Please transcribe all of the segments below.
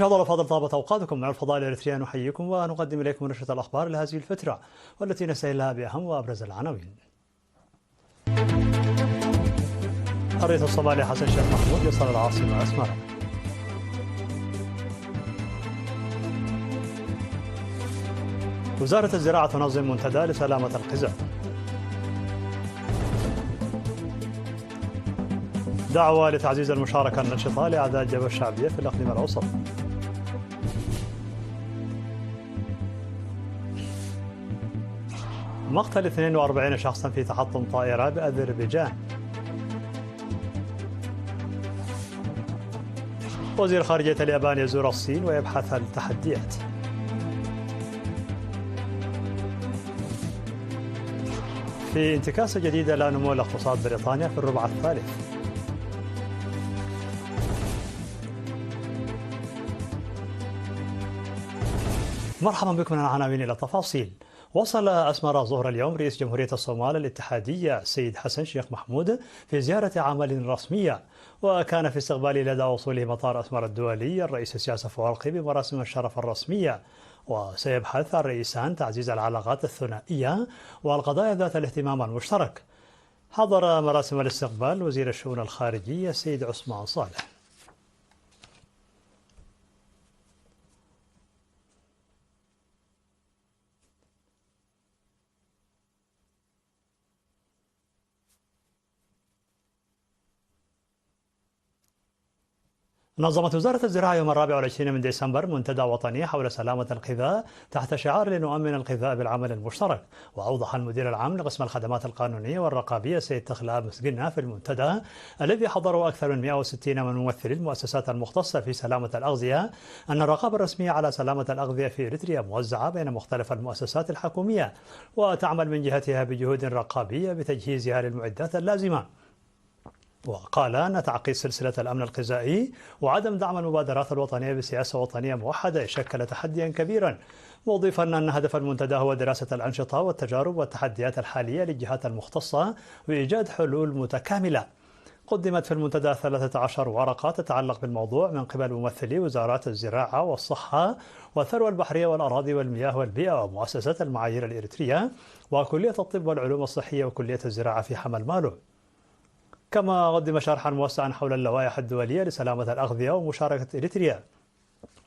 مشاهدينا الأفاضل، طابت أوقاتكم. من الفضاء الإريترياني نحييكم ونقدم إليكم نشرة الأخبار لهذه الفترة، والتي نستهلها بأهم وأبرز العناوين. الرئيس الصومالي حسن شيخ محمود يصل العاصمة أسمرة. وزارة الزراعة تنظم منتدى لسلامة الغذاء. دعوة لتعزيز المشاركة النشطة لأعداء الجبهة الشعبية في الإقليم الأوسط. مقتل 42 شخصا في تحطم طائرة بأذربيجان. وزير خارجية اليابان يزور الصين ويبحث عن التحديات. في انتكاسة جديدة لنمو الاقتصاد بريطانيا في الربع الثالث. مرحبا بكم من العناوين إلى التفاصيل. وصل أسمرة ظهر اليوم رئيس جمهورية الصومال الاتحادية السيد حسن شيخ محمود في زيارة عمل رسمية، وكان في استقباله لدى وصوله مطار أسمرة الدولي الرئيس السياسي فورقي بمراسم الشرف الرسمية. وسيبحث الرئيسان تعزيز العلاقات الثنائية والقضايا ذات الاهتمام المشترك. حضر مراسم الاستقبال وزير الشؤون الخارجية السيد عثمان صالح. نظمت وزارة الزراعة يوم 24 من ديسمبر منتدى وطني حول سلامة الغذاء تحت شعار لنؤمن الغذاء بالعمل المشترك. وأوضح المدير العام لقسم الخدمات القانونية والرقابية سيد تخلاب مسقنا في المنتدى الذي حضره أكثر من 160 من ممثلي المؤسسات المختصة في سلامة الأغذية أن الرقابة الرسمية على سلامة الأغذية في إريتريا موزعة بين مختلف المؤسسات الحكومية، وتعمل من جهتها بجهود رقابية بتجهيزها للمعدات اللازمة. وقال أن تعقيد سلسلة الأمن الغذائي وعدم دعم المبادرات الوطنية بسياسة وطنية موحدة شكل تحديا كبيرا، مضيفا أن هدف المنتدى هو دراسة الأنشطة والتجارب والتحديات الحالية للجهات المختصة وإيجاد حلول متكاملة. قدمت في المنتدى 13 ورقة تتعلق بالموضوع من قبل ممثلي وزارات الزراعة والصحة والثروة البحرية والأراضي والمياه والبيئة ومؤسسة المعايير الإريترية وكلية الطب والعلوم الصحية وكلية الزراعة في حمل مالو. كما قدم شرحا موسعا حول اللوائح الدولية لسلامة الأغذية ومشاركة إريتريا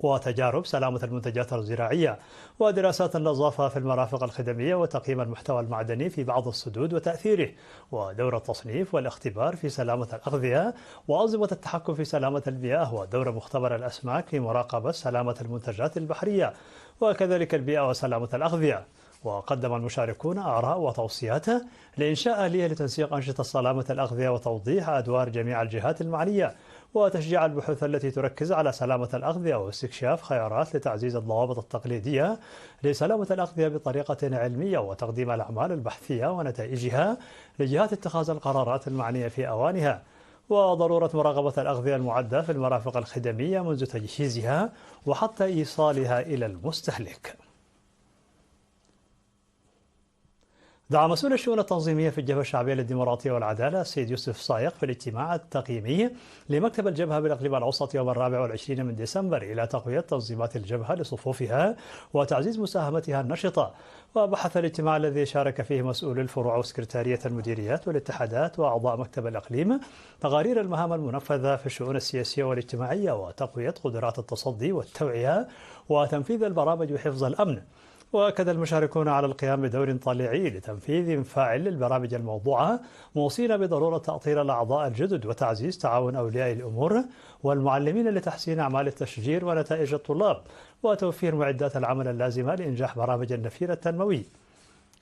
وتجارب سلامة المنتجات الزراعية ودراسات النظافة في المرافق الخدمية وتقييم المحتوى المعدني في بعض السدود وتأثيره ودور التصنيف والاختبار في سلامة الأغذية وأنظمة التحكم في سلامة المياه ودور مختبر الأسماك في مراقبة سلامة المنتجات البحرية وكذلك البيئة وسلامة الأغذية. وقدم المشاركون آراء وتوصيات لإنشاء آلية لتنسيق أنشطة سلامة الأغذية وتوضيح أدوار جميع الجهات المعنية وتشجيع البحوث التي تركز على سلامة الأغذية واستكشاف خيارات لتعزيز الضوابط التقليدية لسلامة الأغذية بطريقة علمية وتقديم الأعمال البحثية ونتائجها لجهات اتخاذ القرارات المعنية في أوانها، وضرورة مراقبة الأغذية المعدة في المرافق الخدمية منذ تجهيزها وحتى إيصالها إلى المستهلك. دعا مسؤول الشؤون التنظيمية في الجبهة الشعبية للديمقراطية والعدالة السيد يوسف صايغ في الاجتماع التقييمي لمكتب الجبهة بالإقليم الأوسط يوم 24 من ديسمبر إلى تقوية تنظيمات الجبهة لصفوفها وتعزيز مساهمتها النشطة. وبحث الاجتماع الذي شارك فيه مسؤول الفروع وسكرتارية المديريات والاتحادات وأعضاء مكتب الإقليم تقارير المهام المنفذة في الشؤون السياسية والاجتماعية وتقوية قدرات التصدي والتوعية وتنفيذ البرامج وحفظ الأمن. وأكد المشاركون على القيام بدور طليعي لتنفيذ فاعل للبرامج الموضوعة، موصين بضرورة تأطير الأعضاء الجدد وتعزيز تعاون أولياء الأمور والمعلمين لتحسين أعمال التشجير ونتائج الطلاب وتوفير معدات العمل اللازمة لإنجاح برامج النفير التنموي.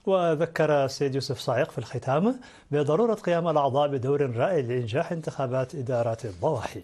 وذكر السيد يوسف صايغ في الختام بضرورة قيام الأعضاء بدور رائد لإنجاح انتخابات إدارات الضواحي.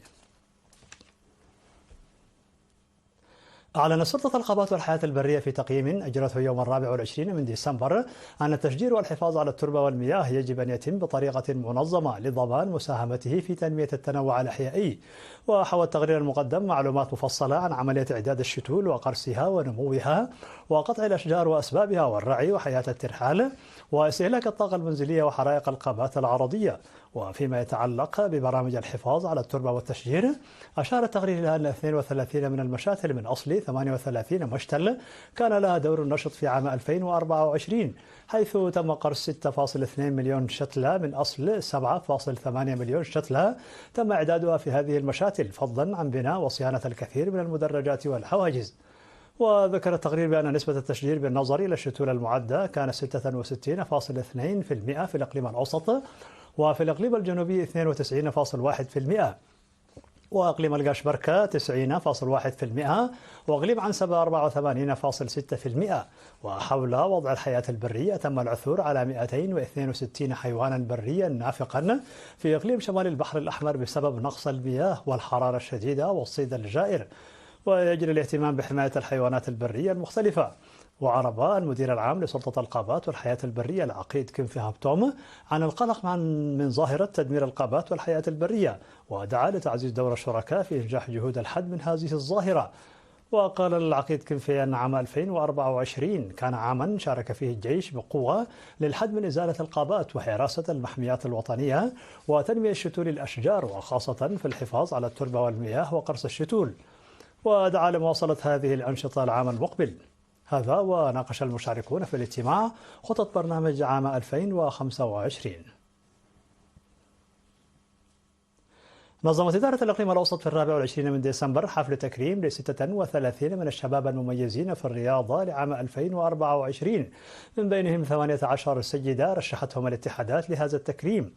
أعلنت سلطة الغابات والحياة البرية في تقييم أجرته يوم 24 من ديسمبر أن التشجير والحفاظ على التربة والمياه يجب أن يتم بطريقة منظمة لضمان مساهمته في تنمية التنوع الأحيائي. وحوى التقرير المقدم معلومات مفصلة عن عملية إعداد الشتول وقرصها ونموها وقطع الأشجار وأسبابها والرعي وحياة الترحال واستهلاك الطاقة المنزلية وحرائق الغابات العرضية. وفيما يتعلق ببرامج الحفاظ على التربة والتشجير، أشار التقرير إلى أن 32 من المشاتل من أصل 38 مشتل كان لها دور نشط في عام 2024، حيث تم قرص 6.2 مليون شتلة من أصل 7.8 مليون شتلة تم إعدادها في هذه المشاتل، فضلا عن بناء وصيانة الكثير من المدرجات والحواجز. وذكر التقرير بأن نسبة التشجير بالنظر إلى الشتول المعدة كان 66.2% في الإقليم الأوسط، وفي الإقليم الجنوبي 92.1%، وأقليم القشبركة 90.1%، وأقليم عنسبة 84.6%. وحول وضع الحياة البرية تم العثور على 262 حيوانا بريا نافقا في إقليم شمال البحر الأحمر بسبب نقص المياه والحرارة الشديدة والصيد الجائر. ويجري الاهتمام بحماية الحيوانات البرية المختلفة. وعرب المدير العام لسلطة الغابات والحياة البرية العقيد كنفي هابتوم عن القلق من ظاهرة تدمير الغابات والحياة البرية، ودعا لتعزيز دور الشركاء في إنجاح جهود الحد من هذه الظاهرة. وقال العقيد كنفي أن عام 2024 كان عاما شارك فيه الجيش بقوة للحد من إزالة الغابات وحراسة المحميات الوطنية وتنمية الشتول الأشجار، وخاصة في الحفاظ على التربة والمياه وقرص الشتول. ودعا لمواصلة هذه الأنشطة العام المقبل. هذا وناقش المشاركون في الاجتماع خطط برنامج عام 2025. نظمت إدارة الإقليم الأوسط في 24 من ديسمبر حفل تكريم ل36 من الشباب المميزين في الرياضة لعام 2024، من بينهم 18 سيدة رشحتهم الاتحادات لهذا التكريم.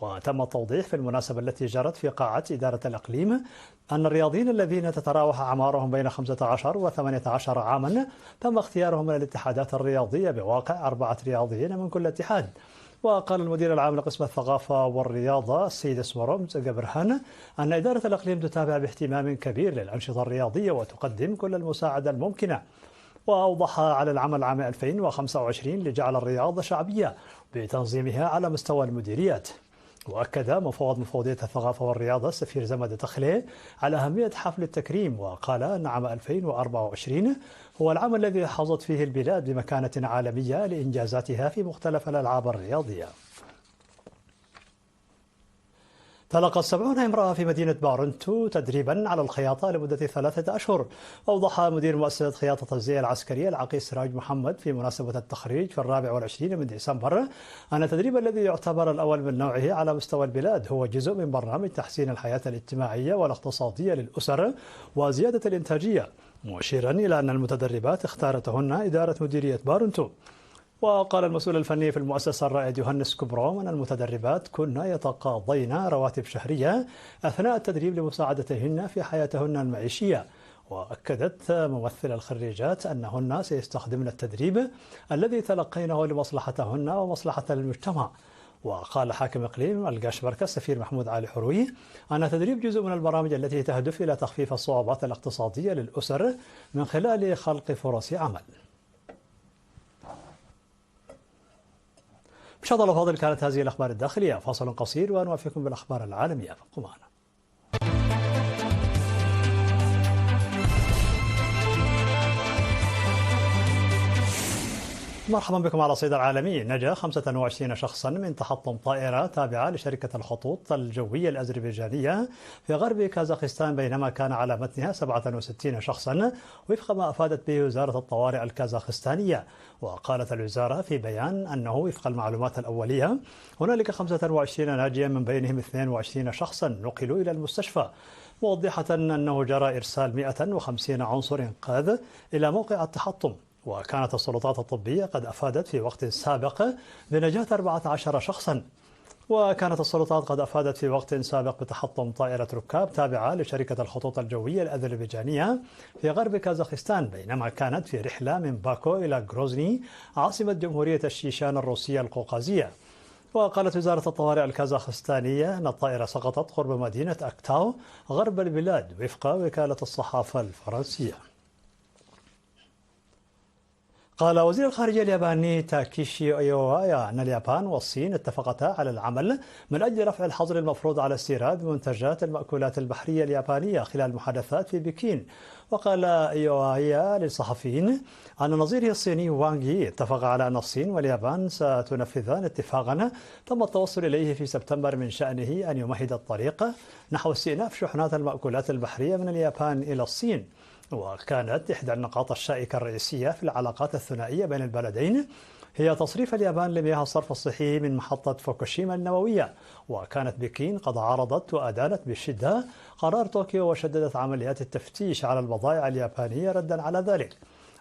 وتم التوضيح في المناسبة التي جرت في قاعة إدارة الإقليم أن الرياضيين الذين تتراوح أعمارهم بين 15 و18 عاما تم اختيارهم من الاتحادات الرياضية بواقع 4 رياضيين من كل اتحاد. وقال المدير العام لقسم الثقافة والرياضة السيد اسمرمز جبرهان أن إدارة الإقليم تتابع باهتمام كبير للأنشطة الرياضية وتقدم كل المساعدة الممكنة. وأوضح على العمل عام 2025 لجعل الرياضة شعبية بتنظيمها على مستوى المديريات. وأكد مفوض مفوضية الثقافة والرياضة السفير زمد تخلي على أهمية حفل التكريم، وقال أن عام 2024 هو العام الذي حظت فيه البلاد بمكانة عالمية لإنجازاتها في مختلف الألعاب الرياضية. تلقت 70 امرأة في مدينة بارنتو تدريبا على الخياطة لمدة 3 أشهر. أوضح مدير مؤسسة خياطة الزي العسكرية العقيد سراج محمد في مناسبة التخريج في 24 من ديسمبر أن التدريب الذي يعتبر الأول من نوعه على مستوى البلاد هو جزء من برنامج تحسين الحياة الاجتماعية والاقتصادية للأسر وزيادة الإنتاجية، مشيرا إلى أن المتدربات اختارتهن إدارة مديرية بارنتو. وقال المسؤول الفني في المؤسسة الرائد يوهنس كوبروم أن المتدربات كن يتقاضين رواتب شهرية أثناء التدريب لمساعدتهن في حياتهن المعيشية. وأكدت ممثل الخريجات أنهن سيستخدمن التدريب الذي تلقينه لمصلحتهن ومصلحة المجتمع. وقال حاكم إقليم القشبركة السفير محمود علي حروي أن التدريب جزء من البرامج التي تهدف إلى تخفيف الصعوبات الاقتصادية للأسر من خلال خلق فرص عمل. مشاهدينا الأفاضل، كانت هذه الأخبار الداخلية. فاصل قصير ونوافيكم بالأخبار العالمية، فابقوا معنا. مرحبا بكم على الصيد العالمي. نجا 25 شخصا من تحطم طائرة تابعة لشركة الخطوط الجوية الأذربيجانية في غرب كازاخستان، بينما كان على متنها 67 شخصا وفق ما أفادت به وزارة الطوارئ الكازاخستانية. وقالت الوزارة في بيان أنه وفق المعلومات الأولية هنالك 25 ناجيا، من بينهم 22 شخصا نقلوا إلى المستشفى، موضحة أنه جرى إرسال 150 عنصر إنقاذ إلى موقع التحطم. وكانت السلطات الطبية قد أفادت في وقت سابق بنجاة 14 شخصا. وكانت السلطات قد أفادت في وقت سابق بتحطم طائرة ركاب تابعة لشركة الخطوط الجوية الأذربيجانية في غرب كازاخستان، بينما كانت في رحلة من باكو إلى غروزني عاصمة جمهورية الشيشان الروسية القوقازية. وقالت وزارة الطوارئ الكازاخستانية أن الطائرة سقطت قرب مدينة أكتاو غرب البلاد وفق وكالة الصحافة الفرنسية. قال وزير الخارجية الياباني تاكيشي أيووايا أن اليابان والصين اتفقتا على العمل من أجل رفع الحظر المفروض على استيراد منتجات المأكولات البحرية اليابانية خلال المحادثات في بكين. وقال أيووايا للصحفيين أن نظيره الصيني وانغ يي اتفق على أن الصين واليابان ستنفذان اتفاقا تم التوصل إليه في سبتمبر من شأنه أن يمهد الطريق نحو استئناف شحنات المأكولات البحرية من اليابان إلى الصين. وكانت إحدى النقاط الشائكة الرئيسية في العلاقات الثنائية بين البلدين هي تصريف اليابان لمياه الصرف الصحي من محطة فوكوشيما النووية. وكانت بكين قد عارضت وأدانت بشدة قرار طوكيو وشددت عمليات التفتيش على البضائع اليابانية ردا على ذلك.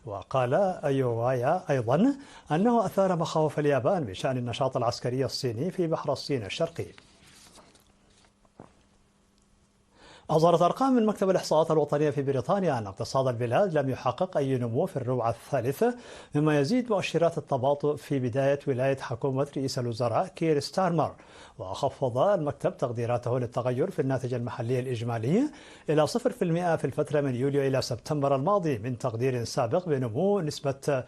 وقال أيووايا أيضا أنه أثار مخاوف اليابان بشأن النشاط العسكري الصيني في بحر الصين الشرقي. أظهرت أرقام من مكتب الإحصاءات الوطنية في بريطانيا أن اقتصاد البلاد لم يحقق أي نمو في الربع الثالث، مما يزيد مؤشرات التباطؤ في بداية ولاية حكومة رئيس الوزراء كير ستارمر. وخفض المكتب تقديراته للتغير في الناتج المحلي الإجمالي إلى 0% في الفترة من يوليو إلى سبتمبر الماضي من تقدير سابق بنمو نسبة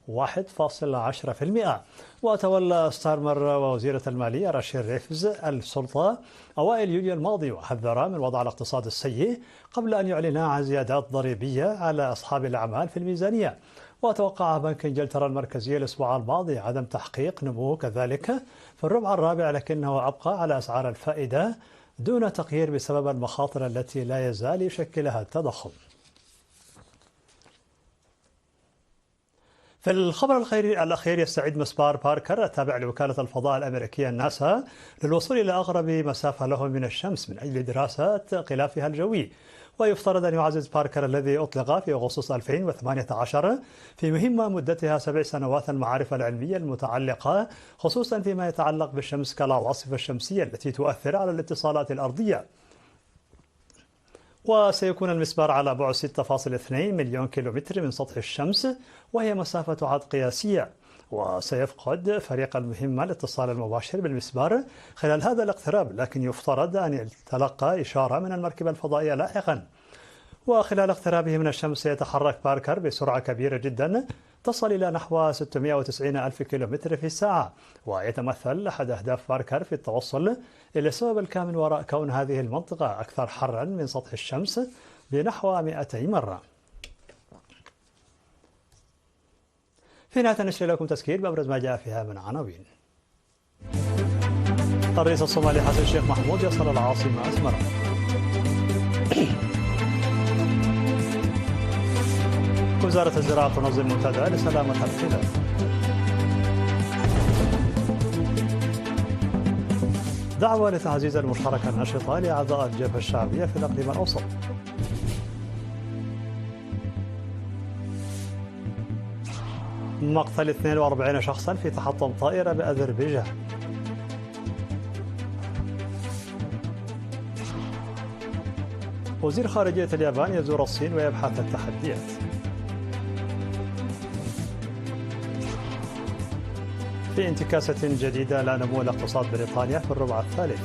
1.10%. وتولى ستارمر ووزيرة المالية راشيل ريفز السلطة أوائل يوليو الماضي، وحذر من وضع الاقتصاد السيء قبل أن يعلنا عن زيادات ضريبية على أصحاب الأعمال في الميزانية. وتوقع بنك إنجلترا المركزي الأسبوع الماضي عدم تحقيق نمو كذلك في الربع الرابع، لكنه أبقى على أسعار الفائدة دون تغيير بسبب المخاطر التي لا يزال يشكلها التضخم. في الخبر الأخير يستعد مسبار باركر التابع لوكالة الفضاء الأمريكية ناسا للوصول إلى أقرب مسافة له من الشمس من أجل دراسة غلافها الجوي. ويفترض أن يعزز باركر الذي أطلق في أغسطس 2018 في مهمة مدتها 7 سنوات المعارف العلمية المتعلقة خصوصا فيما يتعلق بالشمس كالعواصف الشمسية التي تؤثر على الاتصالات الأرضية. وسيكون المسبار على بعد 6.2 مليون كيلومتر من سطح الشمس، وهي مسافة عد قياسية. وسيفقد فريق المهمة الاتصال المباشر بالمسبار خلال هذا الاقتراب، لكن يفترض أن يتلقى إشارة من المركبة الفضائية لاحقا. وخلال اقترابه من الشمس سيتحرك باركر بسرعة كبيرة جدا تصل إلى نحو 690 ألف كيلومتر في الساعة. ويتمثل أحد أهداف باركر في التوصل إلى السبب الكامن وراء كون هذه المنطقة أكثر حرا من سطح الشمس بنحو 200 مرة. في نهاية نشر لكم تذكير بأبرز ما جاء فيها من عناوين. الرئيس الصومالي حسن الشيخ محمود يصل العاصمة أسمرة. وزارة الزراعة تنظم منتدى لسلامة الغذاء. دعوة لتعزيز المشاركة النشطة لأعضاء الجبهة الشعبية في الإقليم الأوسط. مقتل 42 شخصا في تحطم طائرة بأذربيجان. وزير خارجية اليابان يزور الصين ويبحث التحديات. في انتكاسة جديدة لا نمو لاقتصاد بريطانيا في الربع الثالث.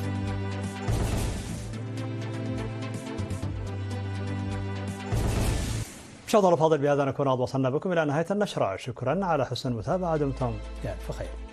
مشاهدينا الأفاضل، بهذا نكون قد وصلنا بكم إلى نهاية النشرة. شكرا على حسن المتابعة، دمتم بألف خير.